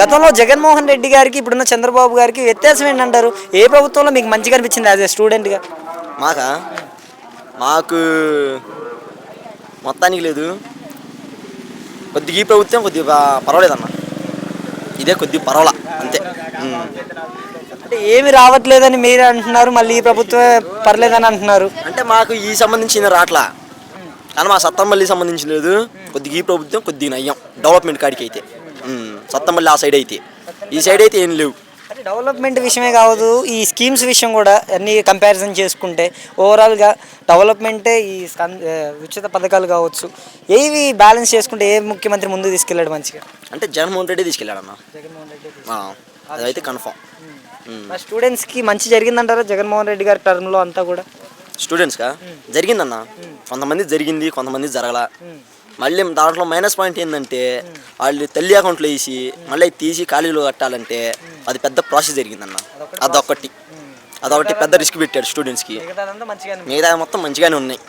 గతంలో జగన్మోహన్ రెడ్డి గారికి ఇప్పుడున్న చంద్రబాబు గారికి వ్యత్యాసం ఏంటంటారు? ఏ ప్రభుత్వంలో మీకు మంచిగా అనిపించింది యాజ్ ఏ స్టూడెంట్గా? మాకా మాకు మొత్తానికి లేదు. కొద్దిగా ఈ ప్రభుత్వం కొద్దిగా పర్వాలేదన్న. ఇదే కొద్దిగా పర్వాలా అంతే. అంటే ఏమి రావట్లేదని మీరు అంటున్నారు, మళ్ళీ ఈ ప్రభుత్వమే పర్లేదని అంటున్నారు. అంటే మాకు ఈ సంబంధించిన రాట్లా, కానీ మా సత్తమల్లి సంబంధించి లేదు. కొద్దిగా ఈ ప్రభుత్వం కొద్దిగా నయ్యం డెవలప్మెంట్ కాడికి అయితే. సత్తమల్లి ఆ సైడ్ అయితే, ఈ సైడ్ అయితే ఏం లేవు. అంటే డెవలప్మెంట్ విషయమే కాదు, ఈ స్కీమ్స్ విషయం కూడా అన్ని కంపారిజన్ చేసుకుంటే ఓవరాల్గా డెవలప్మెంటే ఈ ఉచిత పథకాలు కావచ్చు, ఏవి బ్యాలెన్స్ చేసుకుంటే ఏ ముఖ్యమంత్రి ముందు తీసుకెళ్ళాడు మంచిగా? అంటే జగన్మోహన్ రెడ్డి తీసుకెళ్ళాడన్న. జగన్మోహన్ రెడ్డి. అదైతే కన్ఫామ్. స్టూడెంట్స్కి మంచి జరిగిందంటారా జగన్మోహన్ రెడ్డి గారి టర్మ్లో అంతా కూడా? స్టూడెంట్స్గా జరిగిందన్న. కొంతమంది జరిగింది, కొంతమంది జరగలా. మళ్ళీ దాంట్లో మైనస్ పాయింట్ ఏంటంటే వాళ్ళు తల్లి అకౌంట్లో వేసి మళ్ళీ తీసి ఖాళీలో కట్టాలంటే అది పెద్ద ప్రాసెస్ జరిగిందన్న. అదొకటి పెద్ద రిస్క్ పెట్టాడు స్టూడెంట్స్కి. మిగతా మొత్తం మంచిగానే ఉన్నాయి.